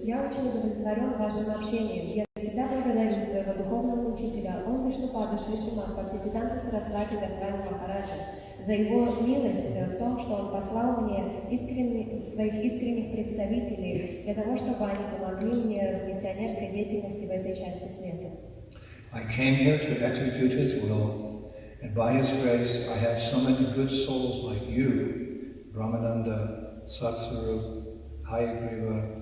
Я очень удовлетворен вашим общением. Я всегда благодарю своего духовного учителя, он Вишнупаду Шишима, Бхактисиддханту Сарасвати Госвами Махараджа, за его милость в том, что он послал мне своих искренних представителей для того, чтобы они помогли мне в миссионерской деятельности в этой части света. I came here to execute his will, and by his grace I have so many good souls like you, Brahmananda, Satsvarup, Hayagriva,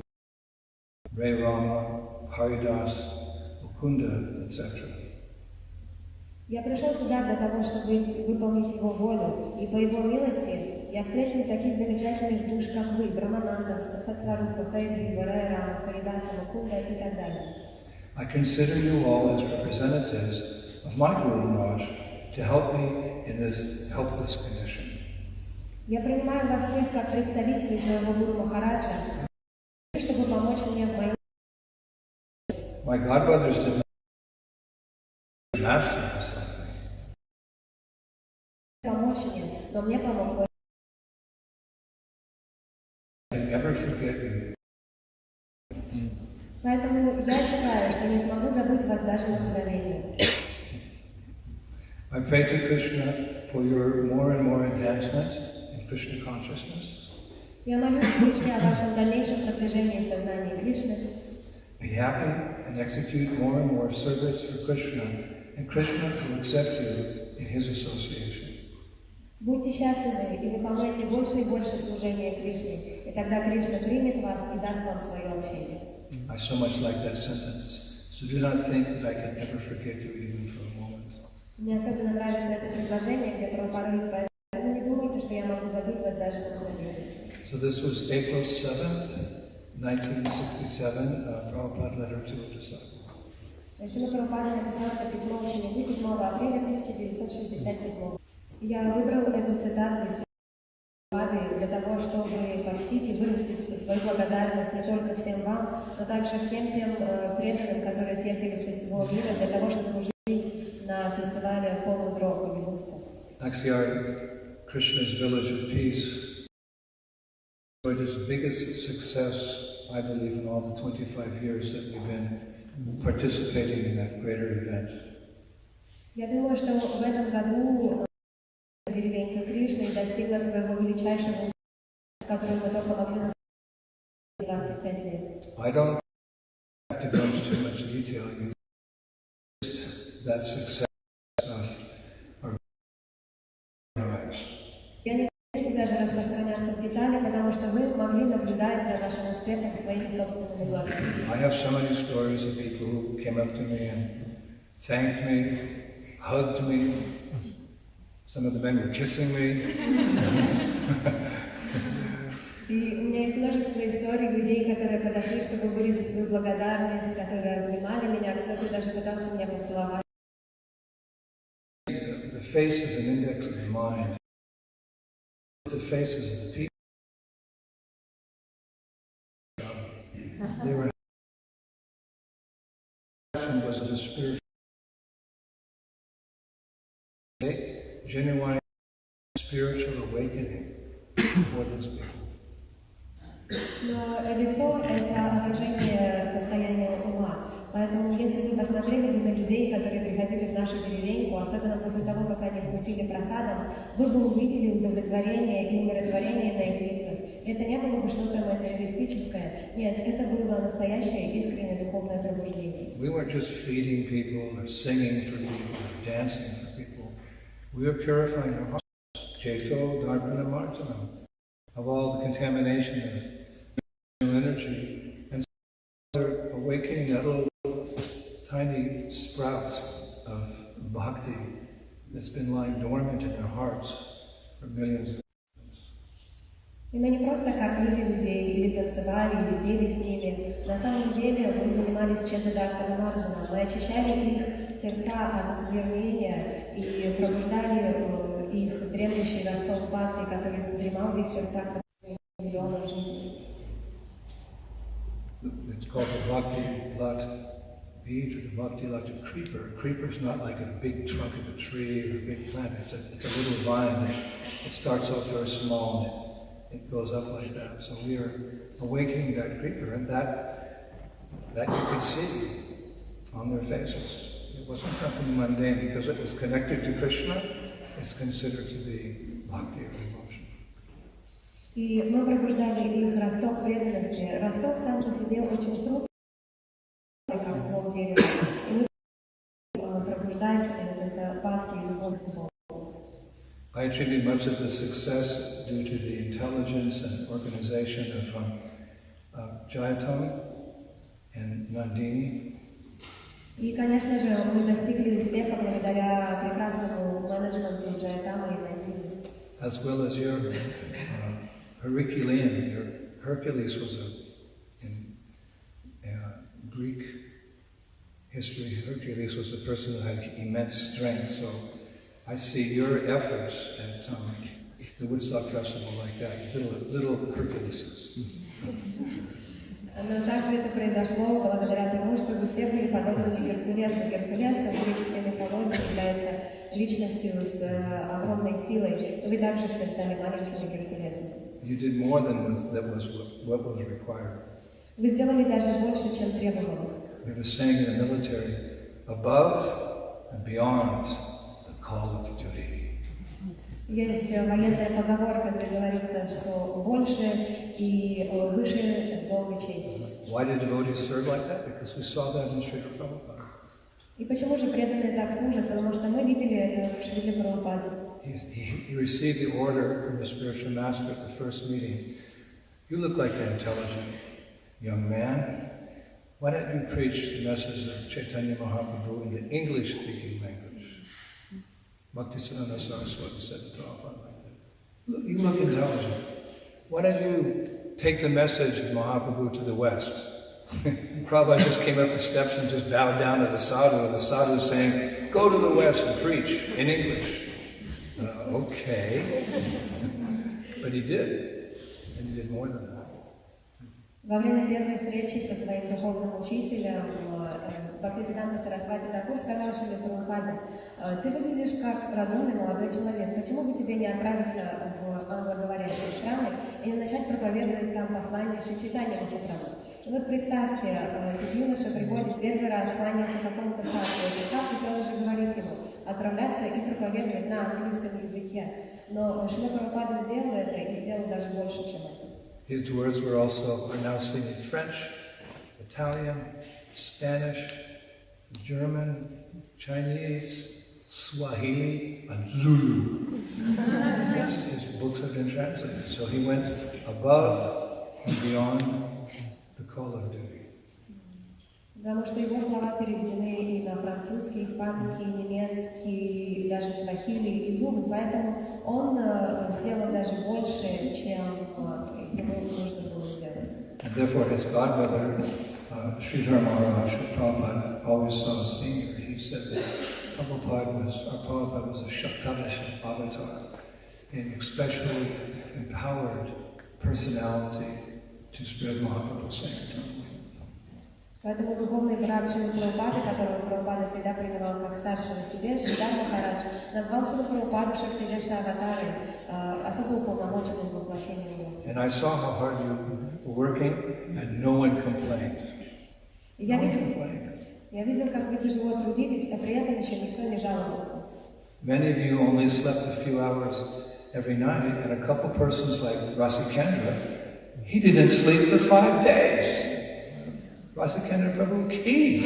Ray Rama, Haridas, Mukunda, etc. Я пришел сюда для того, чтобы выполнить его волю, и по его милости я встретил таких замечательных душ, как вы, Брамананда, Сатсварупа, Хайгрива, Рай Рама, Харидаса, Мукунда и так далее. I consider you all as representatives of my Guru Maharaj to help me in this helpless condition. Я принимаю вас всех как представителей своего Гуру Махараджа, чтобы помочь мне в моем... My godbrothers did not master this like me. Помочь мне, но мне помог. I never forget you. Поэтому я считаю, что не смогу забыть вас даже на мгновение. I pray to Krishna for your more and more advancement in Krishna consciousness. Я молюсь Кришне о вашем дальнейшем продвижении в сознании Кришны. Be happy and execute more and more service for Krishna, and Krishna will accept you in his association. Будьте счастливы и выполняйте больше и больше служения Кришне, и тогда Кришна примет вас и даст вам свое общение. I so much like that sentence, so do not think that I can ever forget you even for a moment. Мне особенно нравится это предложение, где Прабхупада говорит, поэтому не думайте, что я могу забыть вас даже на мгновение. So this was April 7th, 1967, Prabhupada letter to a disciple. Шрила Прабхупада написал это письмо ученику 7 апреля 1967. Я выбрал эту цитату из Прабхупады для того, чтобы почтить и выразить свою благодарность не только всем вам, но также всем тем преданным, которые съехались со всего мира для того, чтобы служить на фестивале Пало-Альто в явился. Actually, our Krishna's Village of Peace enjoyed its biggest success, I believe, in all the 25 years that we've been participating in that greater event. Я думаю, что в этом году деревенька Кришны достигла своего величайшего успеха, который мы только могли назвать 25 лет. I don't have to go into too much detail. You just that success of our lives. Я не хочу даже распространяться в детали, потому что вы могли наблюдать за нашим успехом своими собственными глазами. I have so many stories of people who came up to me and thanked me, hugged me. Some of the men were kissing me. И у меня есть множество историй людей, которые подошли, чтобы выразить свою благодарность, которые обнимали меня, кто-то даже пытался меня поцеловать. The face is an index of the mind. The faces of the people. They were was of a spiritual genuine spiritual awakening for these people. Но лицо – это отражение состояния ума. Поэтому, если вы посмотрели бы на людей, которые приходили в нашу деревеньку, особенно после того, как они вкусили просадом, вы бы увидели удовлетворение и умиротворение на их лицах. Это не было бы что-то материалистическое. Нет, это было настоящее искреннее духовное пробуждение. We weren't just feeding people or singing for people or dancing for people. We were purifying our hearts, Cheto, Dharmana, Martana, of all the contamination of energy, and they're awakening that little tiny sprout of bhakti that's been lying dormant in their hearts for millions of years. И мы не просто кормили людей, или танцевали, или пели с ними. На самом деле мы занимались чем-то дархана-марджана. Мы очищали их сердца от осквернения и пробуждали их дремлющий росток бхакти, который дремал в их сердцах миллионов жизней. It's called the bhakti lat bead or the bhakti lat creeper. A creeper is not like a big trunk of a tree or a big plant. It's a little vine. It starts off very small and it goes up like that. So we are awakening that creeper, and that that you could see on their faces. It wasn't something mundane because it was connected to Krishna. It's considered to be bhakti or devotion. И мы пробуждали их росток преданности. Росток сам по себе очень крупный, как ствол дерева. И мы пробуждать это бхакти и любовь к Богу. I attribute much of the success due to the intelligence and organization of Jayatama and Nandini. И, конечно же, мы достигли успеха благодаря прекрасному менеджменту Джаятамы и Нандини. As well as your Herculean, your Hercules was in Greek history, Hercules was a person who had immense strength, so I see your efforts at the Woodstock Festival like that, little Herculeses. Но также это произошло благодаря тому, что вы все были подобны Геркулесу. Геркулес в греческой мифологии является личностью с огромной силой. Вы также все стали маленькими Геркулесами. You did more than what was required. Вы сделали даже больше, чем требовалось. We were saying in the military, above and beyond the call of duty. Есть военная поговорка, где говорится, что больше и выше долга чести. Why did devotees serve like that? Because we saw that in Шрилы Прабхупады. И почему же преданные так служат? Потому что мы видели это в Шриле Прабхупаде. He received the order from the spiritual master at the first meeting. You look like an intelligent young man. Why don't you preach the message of Chaitanya Mahaprabhu in the English-speaking language? Bhaktisiddhanta Saraswati said to Prabhupada like that. You look intelligent. Why don't you take the message of Mahaprabhu to the West? Prabhupada just came up the steps and just bowed down to the sadhu, and the sadhu was saying, go to the West and preach in English. Okay. But he did. And he did more than that. Во время первой встречи со своим духовным учителем Бхактисиддханта Сарасвати Такур сказал Шриле Прабхупаде: ты выглядишь как разумный молодой человек, почему бы тебе не отправиться в англоговорящие страны и не начать проповедовать там послание Шри Чайтаньи Махараджа? И вот представьте, этот юноша приходит первый раз, кланяется какому-то садху, и садху сразу же говорит ему отправляться и проповедовать на английском языке. Но Шрила Прабхупада сделал это и сделал даже больше, чем это. His words are now seen in French, Italian, Spanish, German, Chinese, Swahili, and Zulu. His books have been translated. So he went above and beyond the call of duty. Потому что его слова переведены и на французский, испанский, немецкий, даже свахили и зулу, поэтому он сделал даже больше, чем ему нужно было сделать. And therefore his godmother, Sridhar Maharaj, Prabhupada always saw as senior. He said that Prabhupada was a Shaktadasha avatar, an especially empowered personality to spread Mahaprabhu's sanctity. Поэтому духовный брат Шрилы Прабхупады, которого Прабхупада всегда принимал как старшего себе, Шридар Махарадж, назвал Шрилу Прабхупаду Шактидеша Аватарой, особо уполномоченным воплощением Бога. And I saw how hard you were working, and no one complained. Я видел, как вы тяжело трудились, а при этом еще никто не жаловался. Many of you only slept a few hours every night, and a couple persons like Rasikendra, he didn't sleep for 5 days. Rasikendra Prabhu Ki.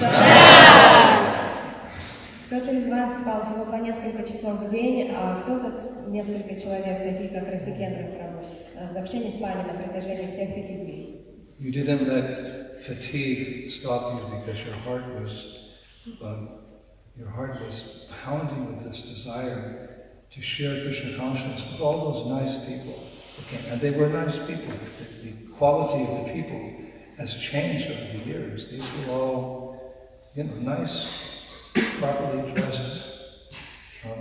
Кто-то из вас спал всего по несколько часов в день, а кто-то, несколько человек, такие как Расикендра Прабhu, вообще не спали на протяжении всех 5 дней. You didn't let fatigue stop you because your heart was pounding with this desire to share Krishna consciousness with all those nice people. Okay. And they were nice people. The quality of the people has changed over the years. These were all, nice, properly dressed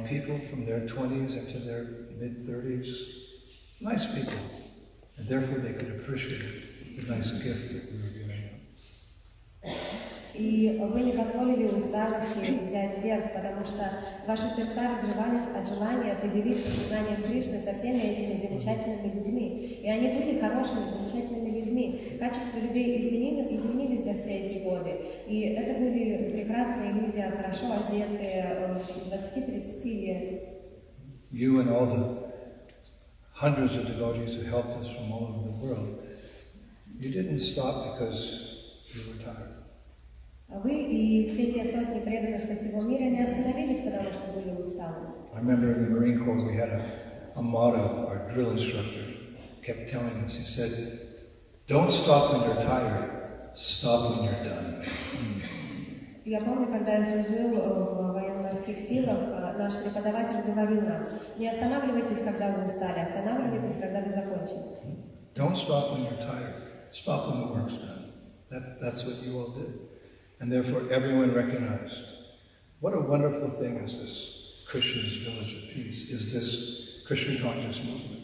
people from their 20s into their mid-30s. Nice people. And therefore they could appreciate the nice gift that we were giving them. И вы не позволили усталости взять верх, потому что ваши сердца разрывались от желания поделиться сознанием Кришны со всеми этими замечательными людьми. И они были хорошими, замечательными людьми. Качество людей изменились за все эти годы, И это были прекрасные люди, хорошо одетые, 20-30 лет. You and all the hundreds of devotees who helped us from all over the world, you didn't stop because you were tired. А вы и все те сотни преданных со всего мира не остановились, потому что были усталы. I remember in the Marine Corps we had a motto, our drill instructor kept telling us, he said, don't stop when you're tired, stop when you're done. Я помню, когда я служил в военно-морских силах, наш преподаватель говорил нам, не останавливайтесь, когда вы устали, останавливайтесь, когда вы закончили. Don't stop when you're tired, stop when the work's done. That's what you all did. And therefore everyone recognized, what a wonderful thing is this Krishna's village of peace, is this Krishna conscious movement.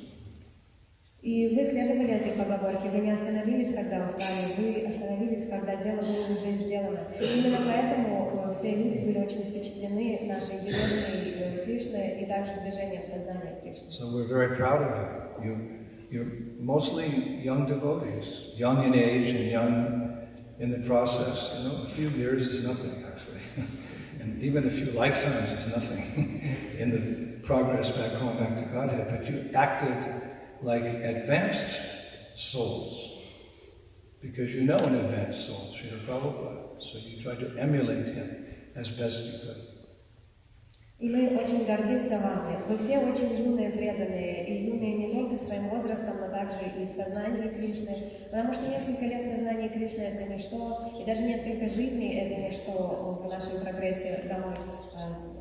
И вы следовали этой поговорке, вы не остановились, когда устали, вы остановились, когда дело было уже сделано. И именно поэтому все люди были очень впечатлены нашей деревней Кришны и также движением сознания Кришны. So we're very proud of you. You're mostly young devotees, young in age and young in the process. You know, a few years is nothing actually. And even a few lifetimes is nothing in the progress back home, back to Godhead. But you acted like advanced souls, because you know an advanced soul, Shrila Prabhupada, so you try to emulate him as best you could. И мы очень гордимся вами. Вы все очень юные, преданные, и юные не только своим возрастом, но также и в сознании Кришны, потому что несколько лет сознания Кришны — это ничто, и даже несколько жизней — это ничто в нашем прогрессе домой,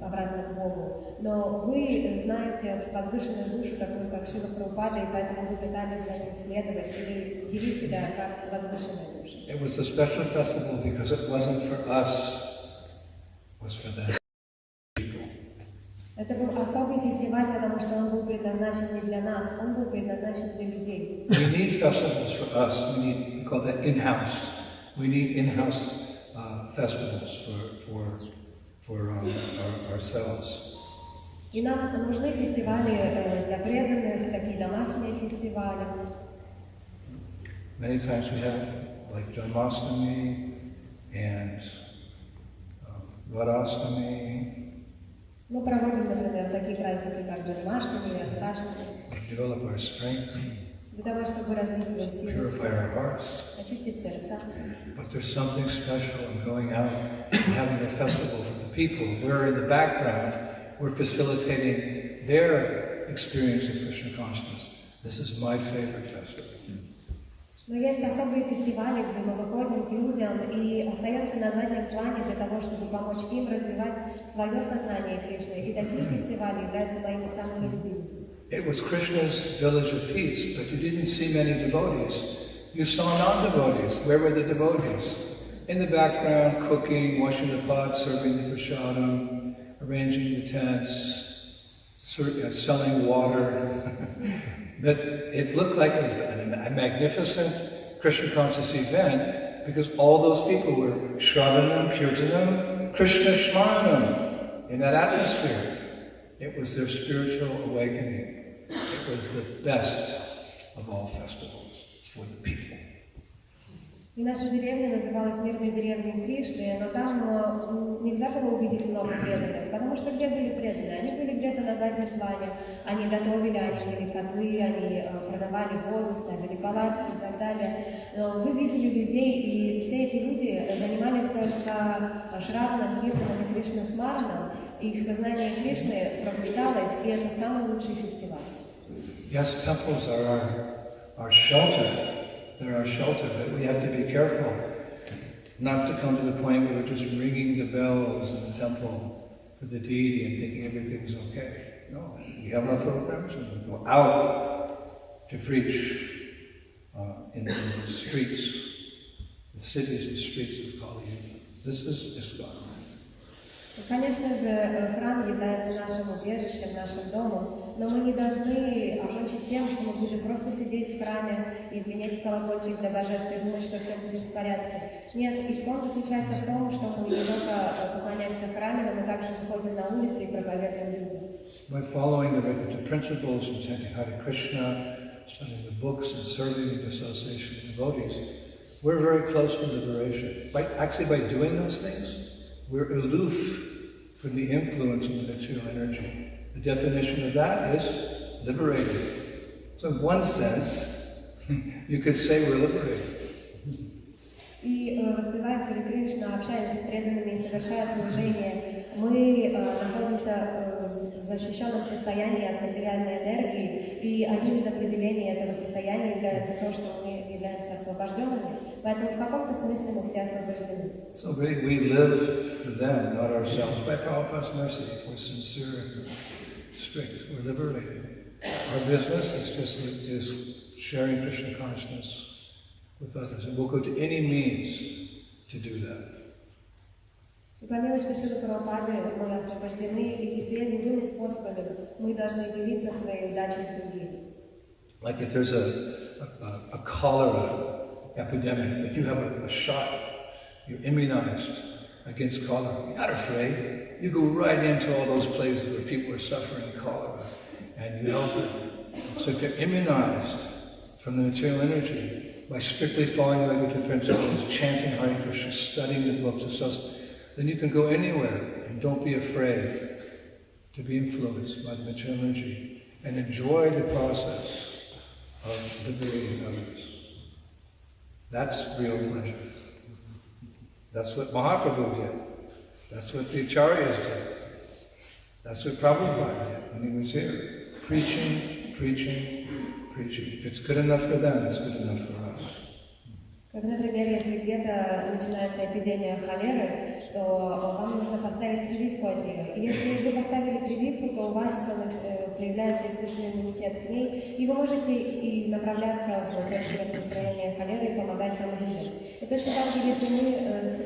обратно к Богу. Но вы знаете возвышенную душу, такую как Шрила Прабхупада, и поэтому вы пытались за ним следовать, и вы вели себя как возвышенная душа. It was a special festival because it wasn't for us, it was for them. Это был особый фестиваль, потому что он был предназначен не для нас, он был предназначен для людей. We need festivals for us. We call that in-house. We need in-house festivals for ourselves. И нам нужны фестивали для преданных, такие домашние фестивали. Many times we have like Janmashtami and Radhastami. Мы проводим, например, такие праздники, как Джанмаштами и Радхаштами, Develop our strength, для того, чтобы развить свою силу, purify our hearts. очистить сердца. But there's something special in going out and having a festival for the people. We're in the background, we're facilitating their experience of Krishna consciousness. This is my favorite festival. Но есть особые фестивали, где мы выходим к людям и остаемся на заднем плане для того, чтобы помочь им развивать свое сознание Кришны. И такие фестивали являются моими самыми любимыми. It was Krishna's village of peace, but you didn't see many devotees. You saw non-devotees. Where were the devotees? In the background, cooking, washing the pots, serving the prasadam, arranging the tents, selling water. But it looked like a magnificent Krishna conscious event because all those people were Shravanam, Kirtanam, Krishna Shmaranam in that atmosphere. It was their spiritual awakening. It was the best of all festivals for the people. И наша деревня называлась Мирной деревней Кришны, но там нельзя было увидеть много преданных, потому что где были преданные? Они были где-то на заднем плане, они готовили, они мыли котлы, они продавали воду, ставили палатки и так далее. Но вы видели людей, и все эти люди занимались только Шраваном, Киртаном и Кришна Смараном, их сознание Кришны пробуждалось, и это самый лучший фестиваль. Yes, temples are our shelter. They're our shelter, but we have to be careful not to come to the point where we're just ringing the bells in the temple for the deity and thinking everything's okay. No, we have our programs and we go out to preach in the streets, the cities and streets of Palo-Альто. This is ISKCON. Конечно же, храм является нашим убежищем, нашим домом, но мы не должны окончить тем, что мы будем просто сидеть в храме и звенеть в колокольчик для божества и думать, что все будет в порядке. Нет, искон заключается в том, что мы не только поклоняемся в храме, но мы также выходим на улицы и проповедуем людям. By following the principles and chanting Hare Krishna, studying the books and serving in the association of devotees, we're very close to liberation. Actually, by doing those things, we're aloof from the influence of the material energy. The definition of that is liberated. So in one sense, you could say we're liberated. И воспевая Хари Кришна, общаясь с преданными и совершая служение, мы находимся в защищенном состоянии от материальной энергии, и одним из определений этого состояния является то, что мы являемся освобожденными, поэтому в каком-то смысле мы все освобождены. So we live for them, not ourselves. By Prabhupada's mercy, if we're sincere and strict, we're liberated. Our business is sharing Krishna consciousness with others, and we'll go to any means to do that. По милости Шрилы Прабхупады мы освобождены, и теперь любыми способами мы должны делиться своей удачей с другими. Like if there's a cholera epidemic, but you have a shot, you're immunized against cholera, you're not afraid. You go right into all those places where people are suffering cholera, and you help them. So if you're immunized from the material energy, by strictly following the regulatory principles, chanting Hare Krishna, studying the books, then you can go anywhere and don't be afraid to be influenced by the material energy and enjoy the process of liberating others. That's real pleasure. That's what Mahaprabhu did. That's what the Acharyas did. That's what Prabhupada did when he was here. Preaching, preaching, preaching. If it's good enough for them, it's good enough for us. Как, например, если где-то начинается эпидемия холеры, то вам нужно поставить прививку от нее. И если вы поставили прививку, то у вас появляется естественный иммунитет к ней, и вы можете и направляться в точку распространения холеры и помогать вам людям. И точно так же, если мы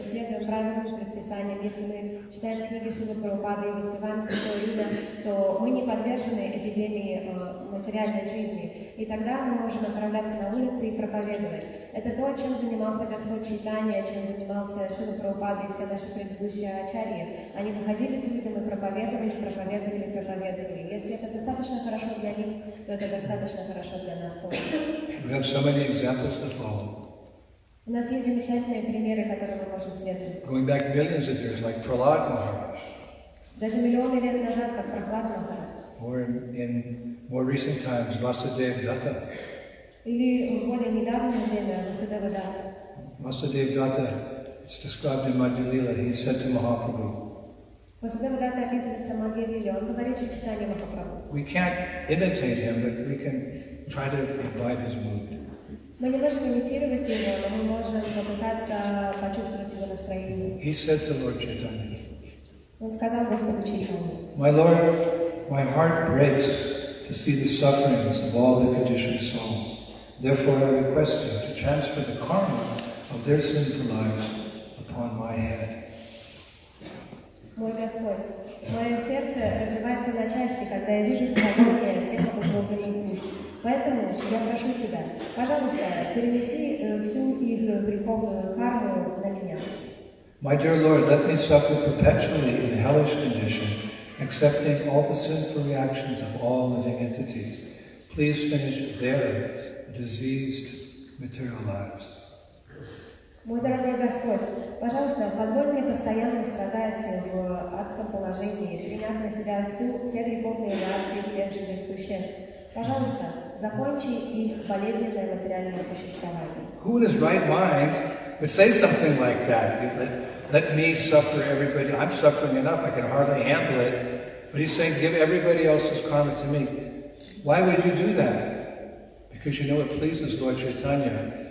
следуем правильным предписаниям, если мы читаем книги Шрилы Прабхупады и воспеваем святое имя, то мы не подвержены эпидемии материальной жизни. И тогда мы можем отправляться на улицы и проповедовать. Это то, чем занимался Господь Чайтанья, чем занимался Шрила Прабхупада и все наши предыдущие ачарьи. Они выходили к людям и проповедовали, проповедовали, проповедовали. Если это достаточно хорошо для них, то это достаточно хорошо для нас тоже. We have so many examples to follow. У нас есть замечательные примеры, которые мы можем следовать. Going back millions of years, like Prahlad Maharaj. Даже миллионы лет назад, как Прохлад Махарадж. Or in more recent times, Vasudeva Datta. Или в более недавнее время Vasudeva Datta. Vasudeva Datta, it's described in Madhya Lila, he said to Mahaprabhu, Vasudeva Datta описывается в Madhya Lila, он говорит Чайтанье Махапрабху. we can't imitate him, but we can try to imbibe his mood. Мы не можем имитировать его, но мы можем попытаться почувствовать его настроение. He said to Lord Chaitanya, Он сказал Господу Чайтанье: My Lord, my heart breaks to see the sufferings of all the conditioned souls. Therefore I request you to transfer the karma of their sinful lives upon my head. Мой Господь, мое сердце разрывается на части, когда я вижу страдания всех обусловленных душ. Поэтому я прошу Тебя, пожалуйста, перенеси всю их греховную карму на меня. My dear Lord, let me suffer perpetually in hellish condition, accepting all the sinful reactions of all living entities. Please finish their diseased material lives. Мой дорогой Господь, пожалуйста, позволь мне постоянно страдать в адском положении, приняв на себя все греховные реакции всех живых существ. Пожалуйста, закончи их болезненное материальное существование. Who in his right mind would say something like that? Let me suffer everybody. I'm suffering enough, I can hardly handle it. But he's saying, give everybody else's karma to me. Why would you do that? Because you know it pleases Lord Chaitanya.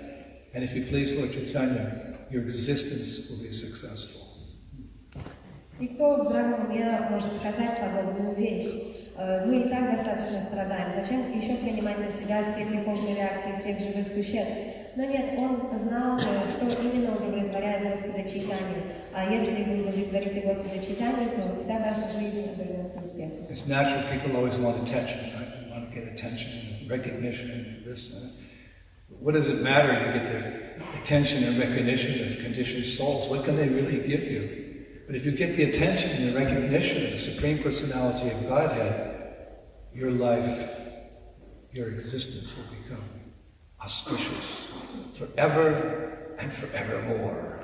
And if you please Lord Chaitanya, your existence will be successful. И кто в здравом уме может сказать подобную вещь? Мы и так достаточно страдаем. Зачем еще принимать на себя все греховные реакции всех живых существ? Но нет, он знал, что именно удовлетворяет Господа Чайтанью. А если вы удовлетворите Господа Чайтанью, то вся ваша жизнь обернется успехом. It's natural, people always want attention, right? They want to get attention, recognition, this and that. What does it matter to get their attention and recognition as conditioned souls? What can they really give you? But if you get the attention and the recognition of the Supreme Personality of Godhead, your life, your existence will become auspicious forever and forevermore.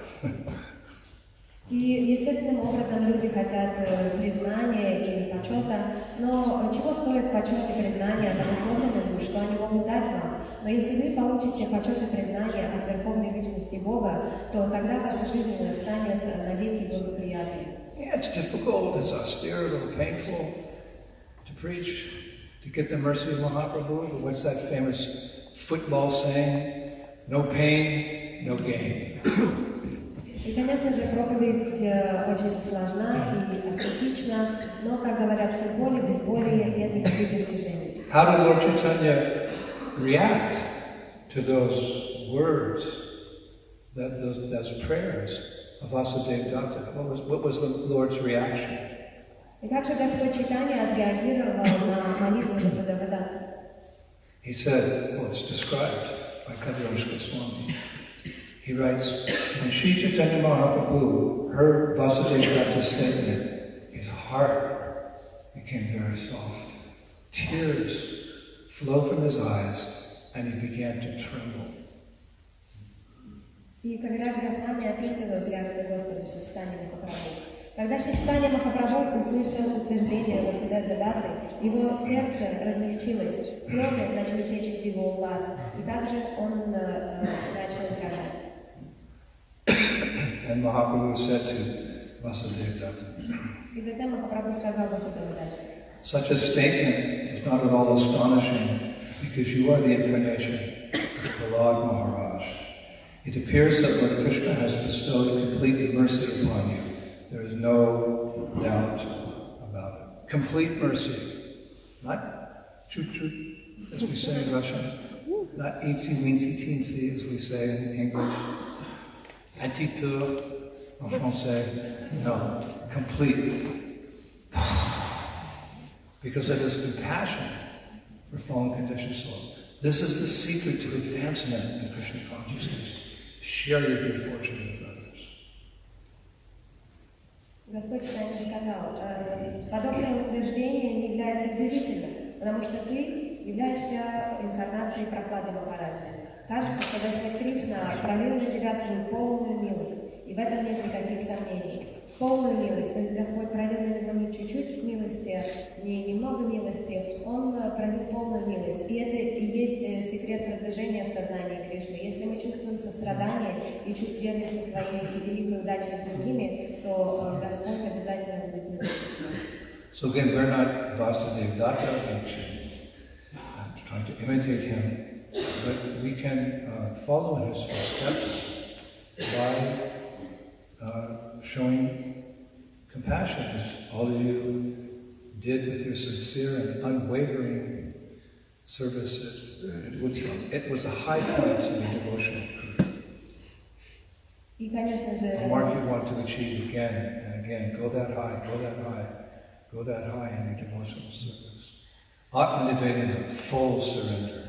И естественным образом люди хотят признания и почета, но чего стоит почет и признание от обусловленности, что они могут дать вам? Но если вы получите почет и признание от Верховной Личности Бога, то тогда ваша жизнь станет навеки благоприятной. Yeah, it's difficult, it's austere, a little painful to preach, to get the mercy of Mahaprabhu. But what's that famous football saying? No pain, no gain. И, конечно же, проповедь очень сложна и аскетична, но, как говорят в футболе, без боли нет никаких достижений. How did Lord Chaitanya react to those words, those prayers of Vasudeva Datta? What was the Lord's reaction? И как же Господь Чайтанья отреагировал на молитву Vasудeva Datta? He said, well, it's described by Kaviraj Goswami. He writes, when Sri Chaitanya Mahaprabhu heard Vasudeva Datta's statement, his heart became very soft. Tears flowed from his eyes, and he began to tremble. И Кавирадж Госвами описывает реакцию Господа Шри Чайтаньи Махапрабху. Когда Шри Чайтанья Махапрабху услышал утверждение Васудевы Датты, его сердце размягчилось, слезы начали течь из его глаз, и также он начал дрожать. And Mahaprabhu said to Vasudeva Datta, И затем Махапрабху сказал Васудеве Датте, such a statement is not at all astonishing, because you are the incarnation of the Lord Maharaj. It appears that Lord Krishna has bestowed complete mercy upon you. There is no doubt about it. Complete mercy. Not chut-chut, as we say in Russian. Not eensy-weensy-teensy, as we say in English. Un petit peu, en français. No, complete. Because of his compassion for fallen conditioned soul. This is the secret to advancement in Krishna consciousness. Share your good fortune with others. Господь Чайтанья сказал, подобное утверждение не является удивительным, потому что ты являешься инкарнацией Прохлады Махараджи. Кажется, что Господь Кришна пролил на тебя свою полную милость, и в этом нет никаких сомнений. Полную милость, то есть Господь пролил на него не чуть-чуть милости, не немного милости, Он пролил полную милость. И это и есть секрет продвижения в сознании Кришны. Если мы чувствуем сострадание и делимся своей великой удачей с другими, то Господь обязательно будет милостив. So again, we're not Vasudeva Datta, trying to imitate him, but we can follow in his footsteps by showing compassion, as all of you did with your sincere and unwavering service. It was a high point in your devotional career. И, конечно же, A mark you want to achieve again and again. Go that high, go that high, go that high in your devotional service. Atma-nivedana, full surrender.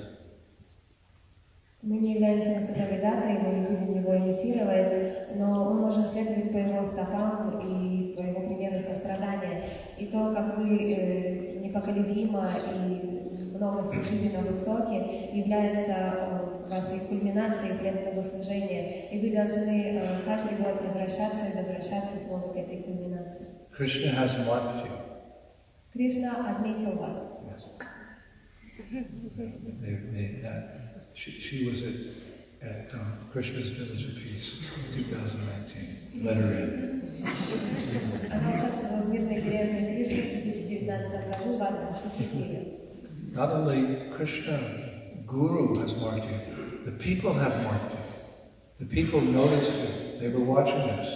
Мы не являемся Васудевой Даттой, мы не будем его имитировать, но мы можем следовать по его стопам и по его примеру сострадания. И то, как вы непоколебимо и много служили на Востоке, является вашей кульминацией преданного служения. И вы должны каждый год возвращаться и возвращаться снова к этой кульминации. Krishna has marked you. Кришна отметил вас. She was at Krishna's Village of Peace, 2019. Let her in. Она участвовала в мирной деревне Кришны в 2019 году в одном посвятиле. Not only Krishna, Guru has marked you, the people have marked you. The people noticed you, they were watching us,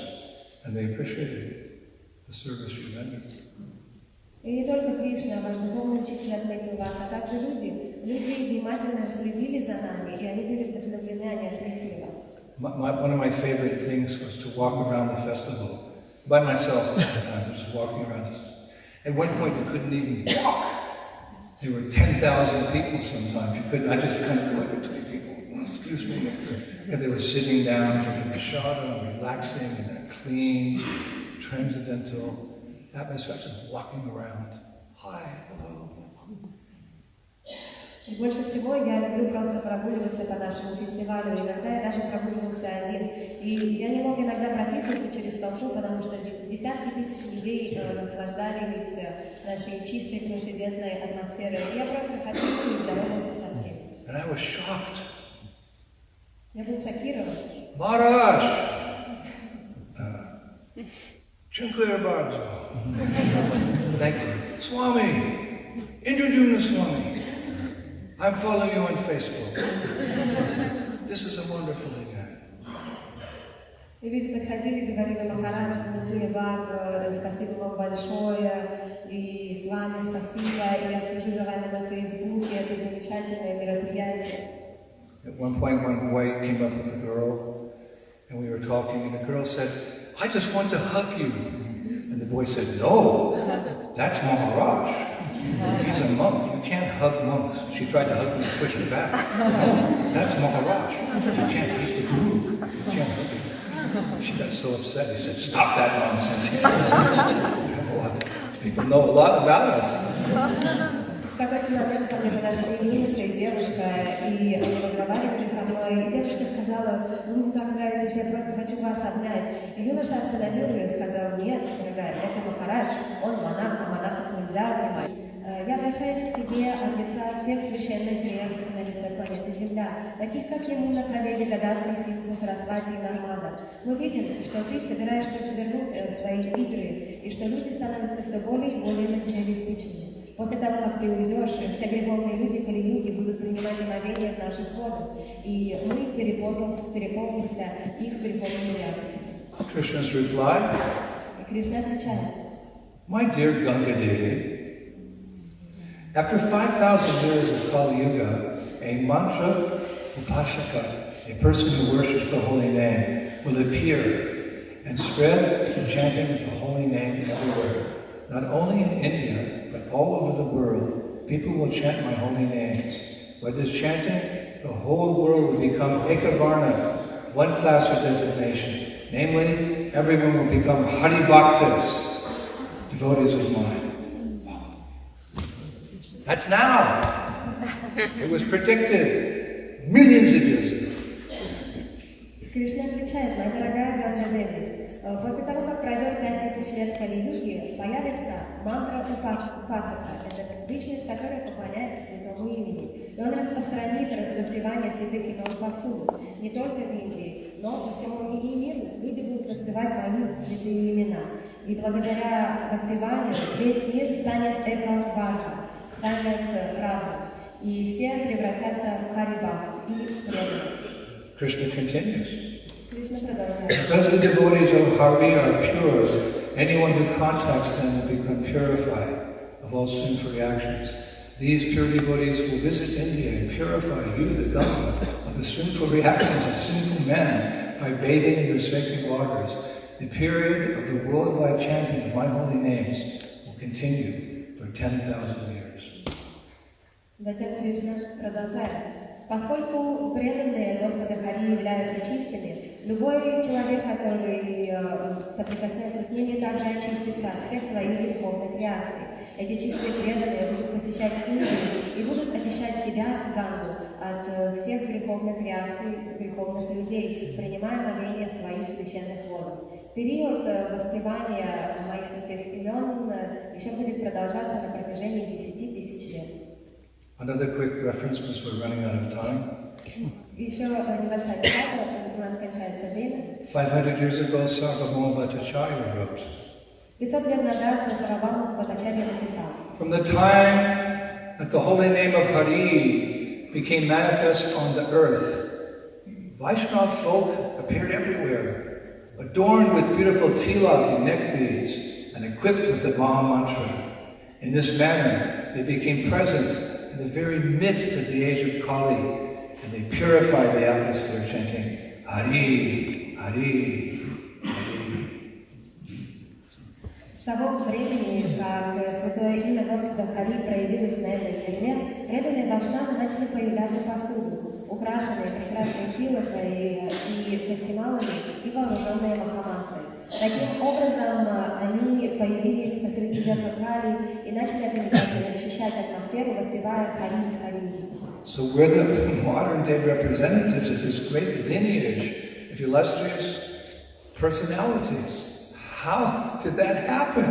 and they appreciated the service you rendered. И не только Кришна, ваш духовный учитель отметил вас, а также люди. Люди внимательно следили за нами, и они были вдохновлены, они отметили вас. One of my favorite things was to walk around the festival by myself at the time, just walking around. At one point you couldn't even walk. There were 10,000 people sometimes. You couldn't, I just kind of looked at 20 people, excuse me. And they were sitting down, taking a prasada, relaxing in that clean, transcendental atmosphere, just walking around. Hi, hello. И больше всего я люблю просто прогуливаться по нашему фестивалю. Иногда я даже прогуливался один. И я не мог иногда протиснуться через толпу, потому что десятки тысяч людей наслаждались нашей чистой, трансцендентной атмосферой. И я просто ходил и здоровался со всеми. And I was shocked. Я был шокирован. Maharaj! Chinkuya Thank you. Swami! Iндрадьюмна Свами! I'm following you on Facebook. This is a wonderful event. И люди подходили и говорили: Махарадж, спасибо вам большое, и с вами спасибо, и я слежу за вами на Фейсбуке, это замечательное мероприятие. At one point, one boy came up with a girl, and we were talking, and the girl said, I just want to hug you. And the boy said, no, that's Maharaj. He's a monk. You can't hug monks. She tried to hug me and pushed me back. That's Maharaj. You can't. He's the Guru. You can't hug him. She got so upset. He said, stop that nonsense. He said, people know a lot about us. В какой-то момент ко мне подошли юноша и девушка, и они разговаривали со мной, и девушка сказала: вы мне так нравитесь, я просто хочу вас обнять. И юноша остановил ее и сказал: нет, дорогая, это Махарадж, он монах, а монахов нельзя обнимать. Я обращаюсь к тебе от лица всех священных преданных на лице планеты Земля, таких как Ямуна, Кавели, Гададхар, Ситху, Сарасвати и Нармада. Мы видим, что ты собираешься свернуть свои игры, и что люди становятся все более и более материалистичными. После того, как ты уйдешь, все греховные люди Кали-юги будут принимать омовение в наших водах, и мы переполнимся их греховными реакциями. Krishna's reply, И Кришна отвечает: my dear Ganga Devi, after 5,000 years of Kali Yuga, a mantra upasaka, a person who worships the holy name, will appear and spread the chanting of the holy name everywhere. Not only in India, but all over the world, people will chant my holy names. By this chanting, the whole world will become Ekavarna, one class or designation. Namely, everyone will become Hari Bhaktas, devotees of mine. That's now! It was predicted millions of years ago. Кришна отвечает: моя дорогая Ганга Деви, после того, как пройдет 5000 лет Кали-юги, появится мантра Упасака, это личность, которая поклоняется святому имени. И он распространит воспевание святых имен повсюду, не только в Индии, но по всему миру. Люди будут воспевать мои святые имена. И благодаря воспеванию весь мир станет Эка-Варха, станет правдой. И все превратятся в Хари-Бхакти и преданных. Krishna continues. Krishna продолжает. Because the devotees of Hari are pure, anyone who contacts them will become purified of all sinful reactions. These pure devotees will visit India and purify you, the Ganga, of the sinful reactions of sinful men by bathing in your sacred waters. The period of the worldwide chanting of my holy names will continue for 10,000 years. Затем Кришна продолжает. Поскольку преданные Господа Хари являются чистыми, любой человек, который соприкоснется с ними, также очистится от всех своих греховных реакций. Эти чистые преданные будут посещать Индию и будут очищать себя, Гангу, от всех греховных реакций греховных людей, принимая омовение в твоих священных водах. Период воспевания моих святых имен еще будет продолжаться на протяжении 10 000 лет. Another quick reference, because we're running out of time. Еще небольшая цитата, у нас кончается время. 500 years ago, Sarvabhauma Bhattacharya wrote, 500 лет назад Сарвабхаума Бхаттачарья написал: from the time that the holy name of Hari became manifest on the earth, Vaishnava folk appeared everywhere, adorned with beautiful tilak and neck beads, and equipped with the Maha Mantra. In this manner, they became present in the very midst of the age of Kali, and they purified the atmosphere, chanting Hari, Hari, Hari. С того времени, как святое имя Господа Хари проявилось на этой земле, преданные вайшнавы начали появляться повсюду, украшенные прекрасной силой и катималами и вооруженные махамантрой. Таким образом, они появились посреди века Кали и начали организовать, ощущать атмосферу, воспевая Хари, Хари. So we're the modern day representatives of this great lineage of illustrious personalities. How did that happen?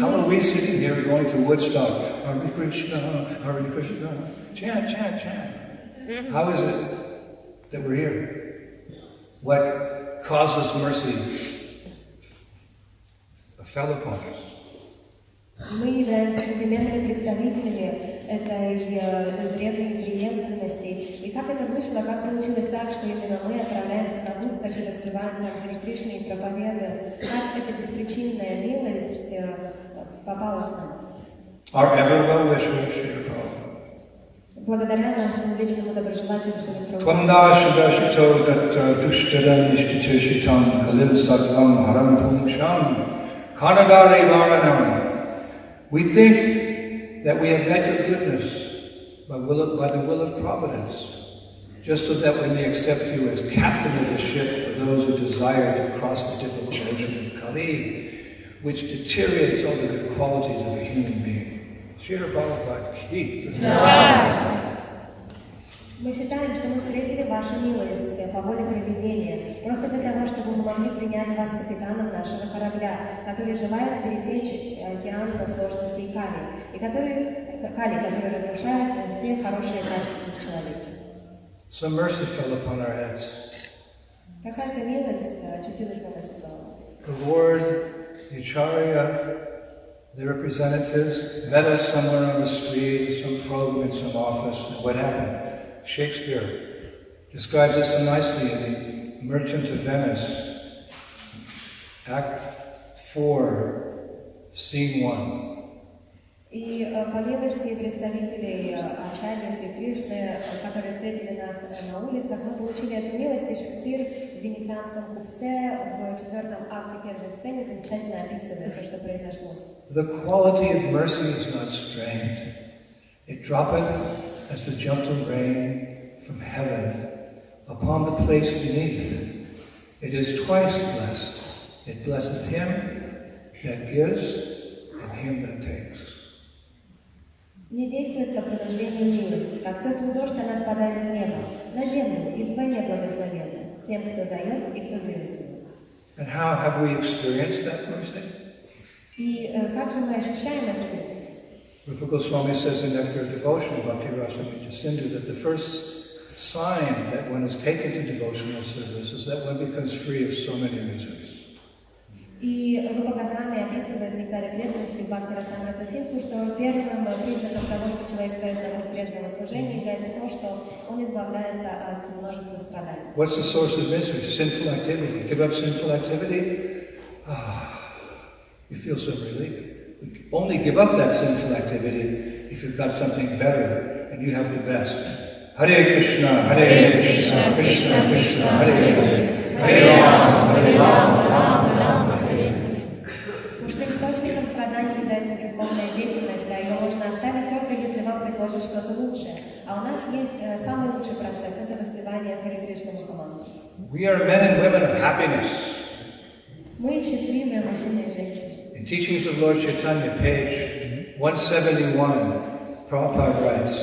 How are we sitting here going to Woodstock? Hare Krishna, Hare Krishna, chant, chant, chant. How is it that we're here? What causeless mercy fell upon us? Мы являемся современными представителями этой древней преемственности. И как это вышло, как получилось так, что именно мы отправляемся на Восток и раскрываем там Харе Кришны и проповедуем, как эта беспричинная милость попала к нам. Our ever well-wisher, Shrila Prabhupada. Благодаря нашему вечному доброжелателю Шрилы Прабхупады. Tvamda Shudashito Datta Dushtaram Nishtiteshitam Kalim Satvam Haram Pumsham Kanadari Varanam. We think that we have met your goodness by the will of providence, just so that we may accept you as captain of the ship for those who desire to cross the difficult ocean of Kali, which deteriorates all the good qualities of a human being. Shrila Prabhupada ki. Мы считаем, что мы встретили вашу милость по воле провидения, просто для того, чтобы мы могли принять вас капитаном нашего корабля, который желает пересечь океан сложностей Кали, который разрушает все хорошие качества в человеке. Some mercy fell upon our heads. Какая-то милость очутилась на нашей голове. The Lord, the Acharya, the representatives met us somewhere on the street, some program in some office, and what happened? Shakespeare describes it so nicely in The Merchant of Venice, Act 4, Scene 1. И по милости представителей Ачарьи и Кришны, которые встретили нас на улицах, мы получили эту милость, и Шекспир в «Венецианском купце» в 4-м акте первой сцены замечательно описывает то, что произошло. The quality of mercy is not strained. It droppeth as the gentle rain from heaven upon the place beneath. It is twice blessed. It blesseth him that gives and him that takes. Не действует по принуждению милость, как теплый дождь она спадает с неба, на землю и вдвойне благословенна, тем, кто дает и кто дает. And how have we experienced that mercy? И как же мы ощущаем эту милость? Rupa Goswami says in Nectar of Devotion, Bhakti Rasa Sindhu, that the first sign that one is taken to devotional service is that one becomes free of so many miseries. И Рупа Госвами описывает в Нектаре преданности в Бхакти Расамрита Синдху, что первым признаком того, что человек стоит на путь преданного служения, является то, что он избавляется от множества страданий. What's the source of misery? Sinful activity. Give up sinful activity, you feel some relief. Only give up that sinful activity if you've got something better and you have the best. Hare Krishna, Hare Krishna, Krishna Krishna, Hare Hare, Hare Rama, Hare Rama, Rama Rama, Hare Hare. Потому что источником страданий является греховная деятельность, а ее можно оставить только если вам предложат что-то лучшее. А у нас есть самый лучший процесс – это воспевание Харе Кришны Махамантры. We are men and women of happiness. Мы счастливые мужчины и женщины. In Teachings of Lord Chaitanya, page 171, Prabhupada writes,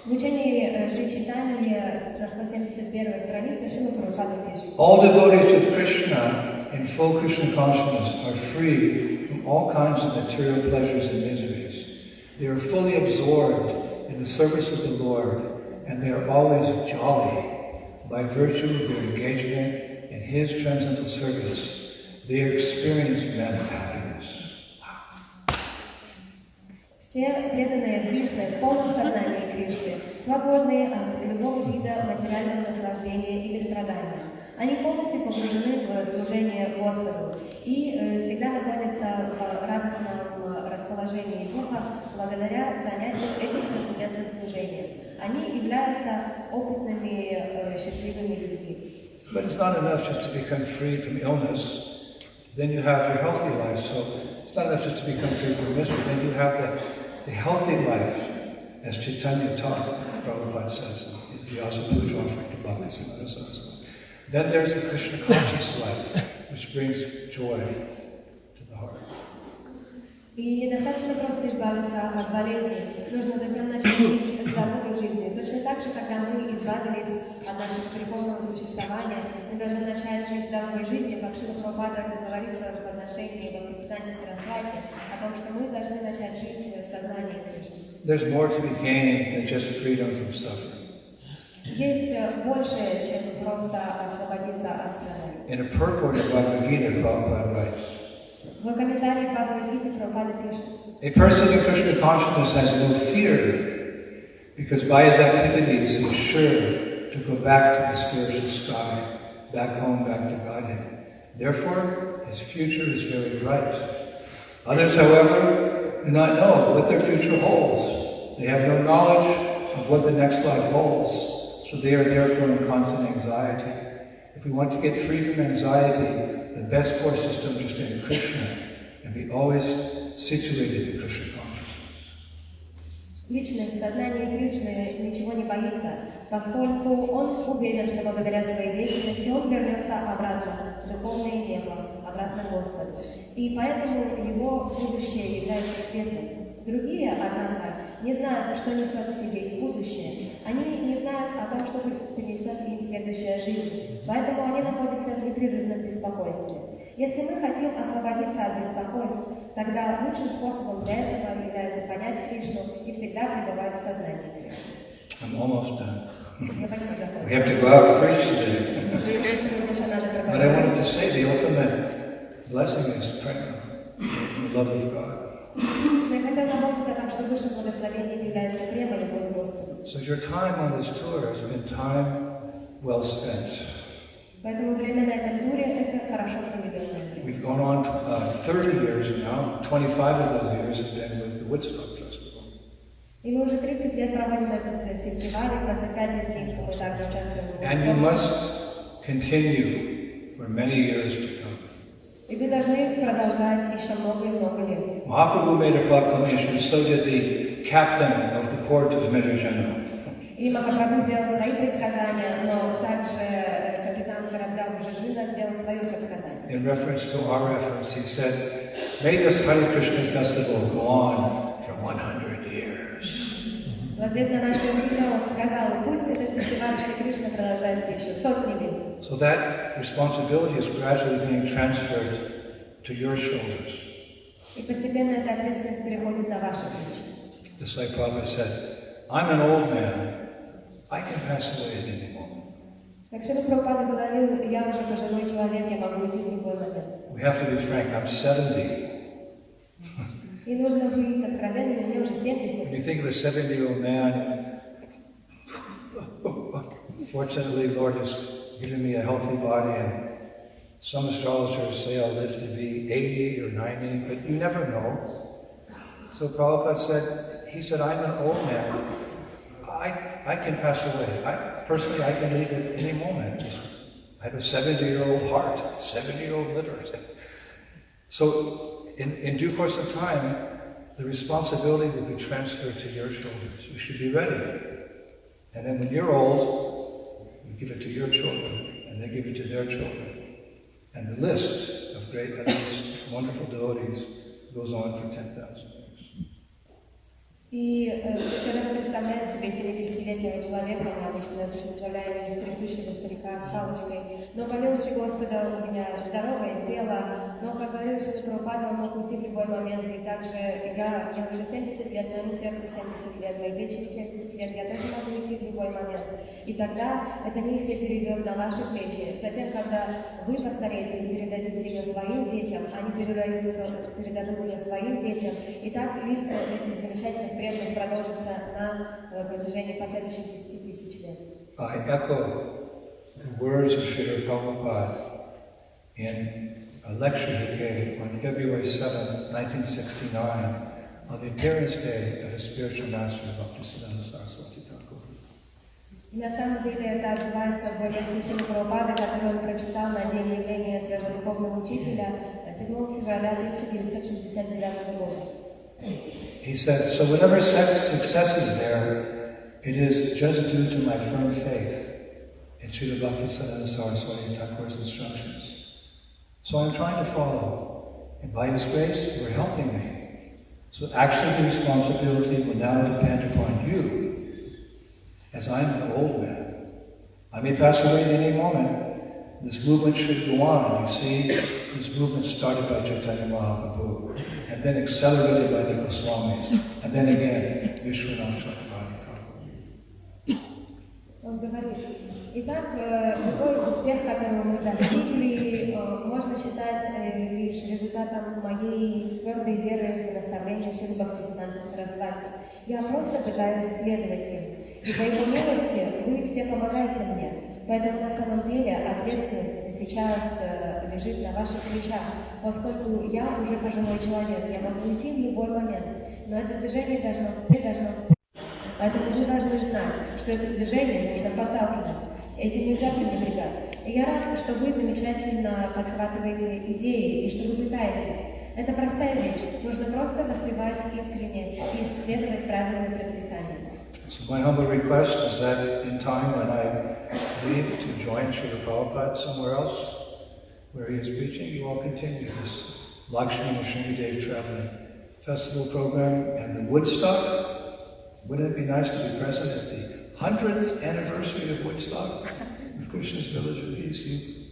В учении Шри Чайтаньи на 171 странице Шрила Прабхупада пишет: all devotees of Krishna in full Krishna consciousness are free from all kinds of material pleasures and miseries. They are fully absorbed in the service of the Lord, and they are always jolly by virtue of their engagement in His transcendental service. They experience mental happiness. Все преданные Кришне в полном сознании Кришны, свободные от любого вида материального наслаждения или страдания. Они полностью погружены в служение Господу и всегда находятся в радостном расположении духа благодаря занятиям этим трансцендентным служением. Они являются опытными, счастливыми людьми. But it's not enough just to become free from illness. Then you have your healthy life. So it's not enough just to become free from misery. Then you have the healthy life, as Chaitanya taught, Prabhupada says, the Asapuja offering to Bhakti Siddhanta Saraswati. Then there's the Krishna conscious life, which brings joy to the heart. И недостаточно просто избавиться от болезней. Нужно затем начать здоровой жизнью. Точно так же, когда мы избавились от нашего греховного существования, мы должны начать жить здоровой жизнью, как Шрила Прабхупада говорит в своем подношении в Бхактисиданте Сарасвати, о том, что мы должны начать жить в сознании Кришны. There's more to be gained than just freedom from suffering. Есть больше, чем просто освободиться от страданий. In a purport of Bhagavad Gita, Prabhupada writes, В комментарии к Бхагавад-гите Прабхупада пишет: a person in Krishna consciousness has no fear, because by his activities he is sure to go back to the spiritual sky, back home, back to Godhead. Therefore, his future is very bright. Others, however, do not know what their future holds. They have no knowledge of what the next life holds, so they are therefore in constant anxiety. If we want to get free from anxiety, the best course is to understand Krishna and be always situated in Krishna consciousness. Личность в сознании Кришны ничего не боится, поскольку он уверен, что благодаря своей деятельности он вернется обратно в духовное небо, обратно к Господу. И поэтому его будущее является светлым. Другие, однако, не знают, что несет в себе их будущее. Они не знают о том, что принесет им следующая жизнь. Поэтому они находятся в непрерывном беспокойстве. Если мы хотим освободиться от беспокойств, тогда лучшим способом для этого является понять Кришну и всегда пребывать в сознании Кришны. I'm almost done. Я почти готова. We have to go out and preach today. But I wanted to say the ultimate blessing is prema, the love of God. Я хотела напомнить о том, что высшим благословением является према, любовь к Господу. So your time on this tour has been time well spent. Поэтому время на этом туре – это хорошо проведенное время. We've gone on 30 years now. 25 of those years have been with the Woodstock Festival. И мы уже 30 лет проводим этот фестиваль, и 25 из них мы также участвуем в And you must continue for many years to come. И вы должны продолжать еще много и много лет. Mahaprabhu made a proclamation, so did the captain of the port of Major General. И Махапрабху сделал свои предсказания, но также капитан корабля Бжежина сделал свое предсказание. In reference to our efforts, he said, may this Hare Krishna festival go on for 100 years. В ответ на наши усилия он сказал, пусть этот фестиваль Харе Кришна продолжается еще сотни лет. So that responsibility is gradually being transferred to your shoulders. И постепенно эта ответственность переходит на ваши плечи. Just like Prabhupada said, I'm an old man. I can pass away at any moment. Как Шрила Прабхупада говорил, я уже пожилой человек, я могу уйти в любой момент. We have to be frank, I'm 70. И нужно быть откровенным, мне уже 70. When you think of a 70-year-old man, fortunately, Lord has given me a healthy body, and some astrologers say I'll live to be 80 or 90, but you never know. So Prabhupada said, he said, I'm an old man. I can pass away. Personally, I can leave at any moment. I have a 70-year-old heart, 70-year-old liver. So in due course of time, the responsibility will be transferred to your shoulders. You should be ready. And then when you're old, you give it to your children, and they give it to their children. And the list of great, wonderful devotees goes on for 10,000 years. И когда мы представляем себе 70-летнего человека, мы обычно представляем присущего старика с палочкой. Но по милости Господа у меня здоровое тело, но, как говорил Шрила Прабхупада, он мог уйти в любой момент. И также мне уже 70 лет, моему сердцу 70 лет, моей печени 70 лет, я тоже могу уйти в любой момент. И тогда эта миссия перейдет на ваши плечи. Затем, когда вы постареете и передадите ее своим детям, они передадут ее своим детям. И так лист этих замечательных преданных продолжится на протяжении последующих 10 тысяч лет. I echo the words of Srila Prabhupada in a lecture he gave on February 7, 1969, on the appearance day of the spiritual master of Bhaktisiddhanta Saraswati Thakur. И на самом деле это отзывается в лекции Шрилы Прабхупады, которую он прочитал на день явления своего духовного учителя 7 февраля 1969 года. He said, so whenever success is there, it is just due to my firm faith in Srila Bhaktisiddhanta Saraswati Thakur's instructions. So I'm trying to follow, and by His grace, you're helping me. So actually the responsibility will now depend upon you as I'm an old man. I may pass away at any moment. This movement should go on. You see, this movement started by Chaitanya Mahaprabhu, and then accelerated by the Goswamis, and then again, Vishwanath Chakravarti Thakur. Он говорит, итак, любой успех, которого мы достигли, можно считать лишь результатом моей твердой веры в наставления Шрилы Прабхупады. Я просто пытаюсь следовать им. И по его милости вы все помогаете мне. Поэтому на самом деле ответственность сейчас лежит на ваших плечах, поскольку я уже пожилой человек, я могу уйти в любой момент. Но это движение должно. Поэтому вы должны знать, что это движение нужно подталкивать. Этим нельзя пренебрегать. И я рад, что вы замечательно подхватываете идеи и что вы пытаетесь. Это простая вещь. Нужно просто воспевать искренне и следовать правильным предписаниям. So my humble request is that in time when I leave to join Srila Prabhupada somewhere else, where he is preaching, you all continue this Lakshmi Nrsimhadev traveling festival program and the Woodstock. Wouldn't it be nice to be present at the 100th anniversary of Woodstock with Krishna's Village of Peace?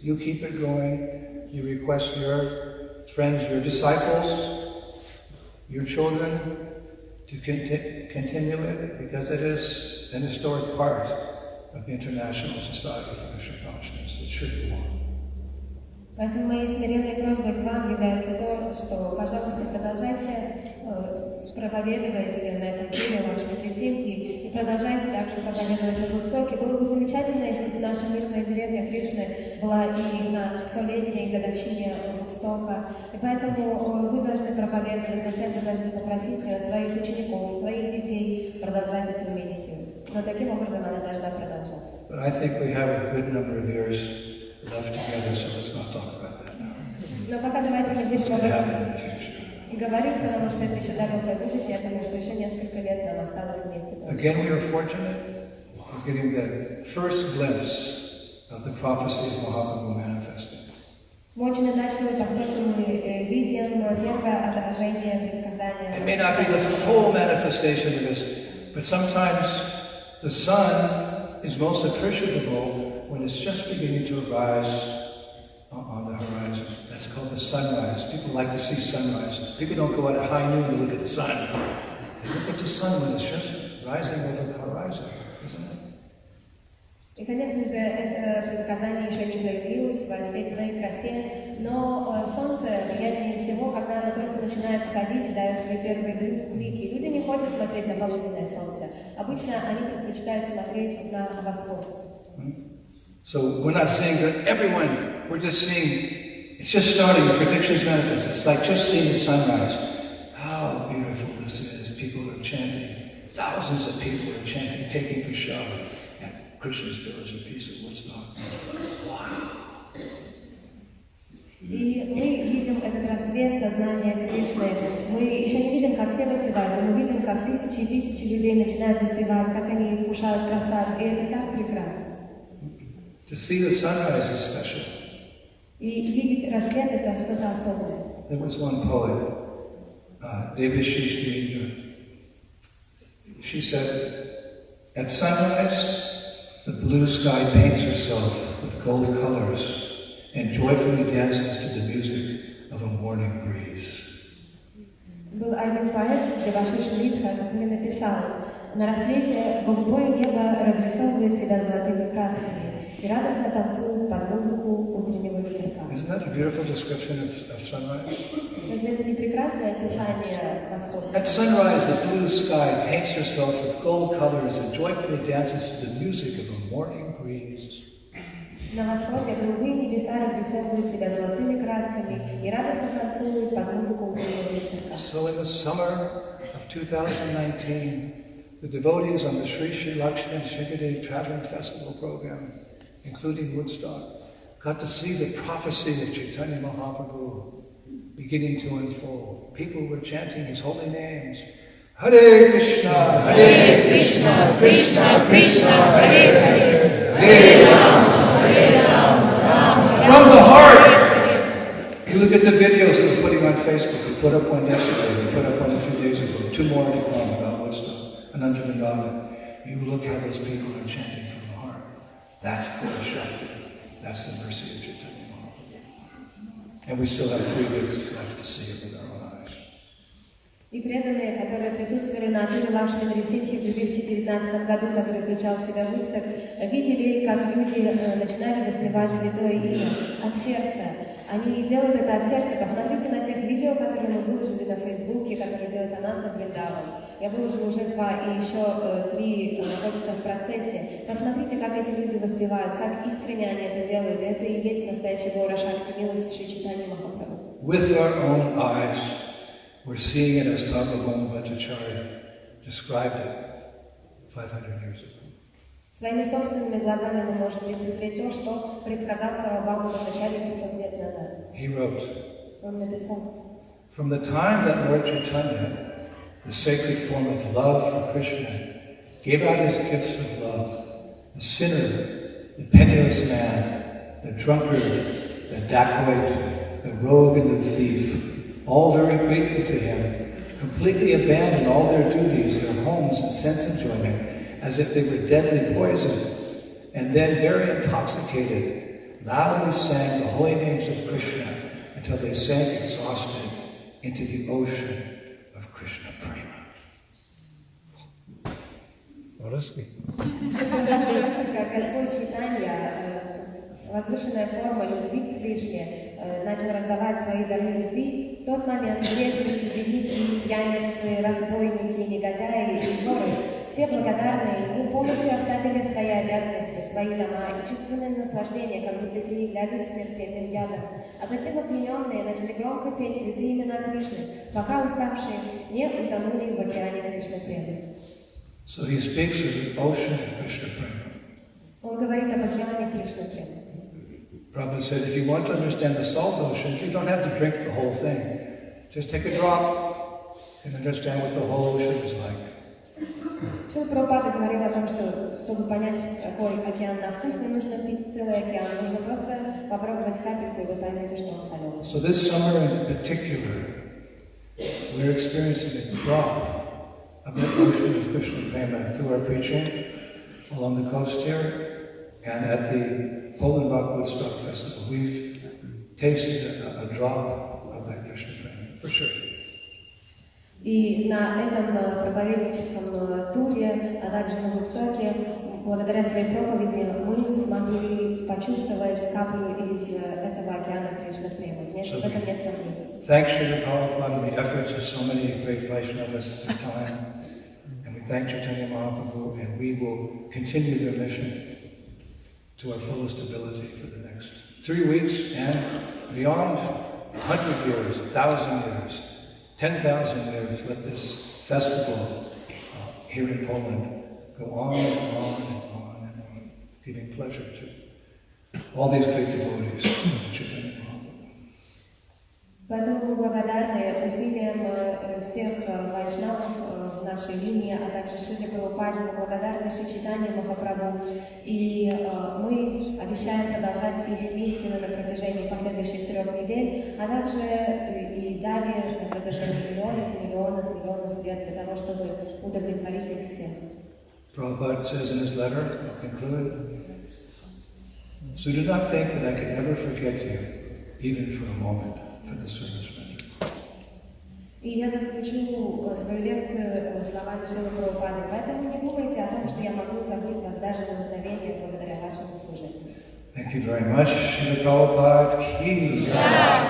You keep it going. You request your friends, your disciples, your children to continue it, because it is an historic part of the International Society for Krishna Consciousness. It should go on. Поэтому моей смиренной просьбой к вам является то, что, пожалуйста, продолжайте проповедовать на этом теле Лакшми-Трисимхи и продолжайте также проповедовать на Востоке. Было бы замечательно, если бы наша мирная деревня Кришны была и на 100-летней годовщине Востока. И поэтому вы должны проповедовать, затем вы должны попросить своих учеников, своих детей продолжать эту миссию. Но таким образом она должна продолжаться. But I think we have a good number of years left together, so let's not talk about that now. Но пока давайте не будем об этом говорить, потому что это еще далекое будущее. Я думаю, что еще несколько лет нам осталось вместе. Again, we are fortunate of getting the first glimpse of the prophecy of Mahaprabhu manifesting. Мы очень удачливы, поскольку мы видим первое отражение предсказания. It may not be the full manifestation of this, but sometimes the sun is most appreciable when it's just beginning to rise on the horizon. That's called the sunrise. People like to see sunrise. People don't go out at high noon to look at the sun. They look at the sun when it's just rising over the horizon, isn't it? И, конечно же, это предсказание еще не проявилось во всей своей красе, но солнце приятнее всего, когда оно только начинает всходить и дает свои первые блики. Люди не ходят смотреть на полуденное солнце. Обычно они предпочитают смотреть на восход. So we're not saying that everyone, we're just seeing, it's just starting, the predictions manifest. It's like just seeing the sunrise. How beautiful this is. People are chanting. Thousands of people are chanting, taking prashad at Krishna's Village of Peace at Woodstock. Wow! И мы видим этот рассвет сознания Кришны. Мы еще не видим, как все воспевают, но мы видим, как тысячи и тысячи людей начинают воспевать, как они вкушают просад, и это так прекрасно. To see the sunrise is special. И видеть рассвет — это что-то особое. There was one poet, Devashish. She said, at sunrise, the blue sky paints herself with gold colors and joyfully dances to the music of a morning breeze. Был один поэт, Девашиш, который написал: на рассвете голубое небо разрисовывает себя золотыми красками и радостно танцует под музыку утреннего ветерка. Isn't that a beautiful description of sunrise? Разве это не прекрасное описание восхода? At sunrise, the blue sky paints herself with gold colors and joyfully dances to the music of a morning breeze. На восходе голубые небеса разрисовывают себя золотыми красками и радостно танцуют под музыку утреннего ветерка. So in the summer of 2019, the devotees on the Sri Lakshmi Nrsimhadev Traveling Festival program, including Woodstock, got to see the prophecy of Chaitanya Mahaprabhu beginning to unfold. People were chanting his holy names. Hare Krishna, Hare Krishna, Krishna Krishna, Hare Hare, Hare Rama, Hare Rama, Rama. From the heart! You look at the videos that we're putting on Facebook. We put up one yesterday, we put up one a few days ago, 2 more to come about Woodstock, Ananda Vrindavan. you look how those people are chanting from the heart. That's the Shakti. That's the mercy of Chaitanya Mahaprabhu. And we still have 3 weeks left to see it with our own eyes. И преданные, которые присутствовали на Атире Лакшми Нарисимхи в 2019 году, который включал в себя выставку, видели, как люди начинали воспевать святое имя от сердца. Они делают это от сердца. Посмотрите на тех видео, которые мы выложили на Фейсбуке, которые делает Ананда Вриндаван. Я выложила уже 2, и еще 3 находятся в процессе. Посмотрите, как эти люди воспевают, как искренне они это делают. Это и есть настоящий Гора Шакти, милость Шри Чайтаньи Махапрабху. With our own eyes, we're seeing it as Sarvabhauma Bhattacharya described it 500 years ago. Своими собственными глазами мы можем лицезреть то, что предсказал Сарвабхаума Бхаттачарья 500 лет назад. He wrote, Он написал: from the time that Lord Chaitanya, the sacred form of love for Krishna, gave out his gifts of love, the sinner, the penniless man, the drunkard, the dacoit, the rogue and the thief, all very grateful to him, completely abandoned all their duties, their homes and sense enjoyment, as if they were deadly poison, and then very intoxicated, loudly sang the holy names of Krishna until they sank exhausted into the ocean of Krishna prema. What a speech. Как Господь Чайтанья, возвышенная форма любви к Кришне, начал раздавать свои дары любви, в тот момент грешники, великие, пьяницы, разбойники, негодяи и воры, все благодарные ему полностью оставили свои обязанности, свои дома и чувственное наслаждение, как будто те не являлись смертельным ядом. А затем опьяненные начали громко петь святые имена Кришны, пока уставшие не утонули в океане Кришны Премы. So he speaks of the ocean of Krishna prema. Он говорит об океане Кришны Премы. Prabhupada said, if you want to understand the salt ocean, you don't have to drink the whole thing. Just take a drop and understand what the whole ocean is like. Шрила Прабхупада говорил о том, что, чтобы понять, какой океан на вкус, не нужно пить целый океан, нужно просто попробовать капельку, и вы поймете, что он соленый. So this summer in particular, we're experiencing a drop of the ocean of Krishna prema through our preaching along the coast here and at the Poland Rock Woodstock Festival. We've tasted a drop of that Krishna prema, for sure. И на этом проповедническом туре, а также на Вудстоке, благодаря своей проповеди, мы смогли почувствовать каплю из этого океана Кришна Премы. В этом нет сомнений. Thanks Shrila Prabhupada and the efforts of so many great Vaishnavas at the time. And we thank Chaitanya Mahaprabhu, and we will continue their mission to our fullest ability for the next 3 weeks and beyond 100 years, 1,000 years. 10,000 years, let this festival here in Poland go on and on and on and on, giving pleasure to all these great devotees of Chaitanya Mahaprabhu. Поэтому мы благодарны усилиям всех вайшнавов в нашей линии, а также Шриле Прабхупаде, мы благодарны Шри Чайтанье Махапрабху. И мы обещаем продолжать их миссию на протяжении последующих 3 недель, а также и далее на протяжении миллионов лет для того, чтобы удовлетворить их всех. Prabhupada says in his letter, I'll conclude, so do not think that I could ever forget you, even for a moment, for the service rendered. И я заключу свою лекцию словами Шрилы Прабхупады. Поэтому не думайте о том, что я могу забыть вас даже на мгновение благодаря вашему служению. Thank you very much, Shrila Prabhupada. Ki Jai.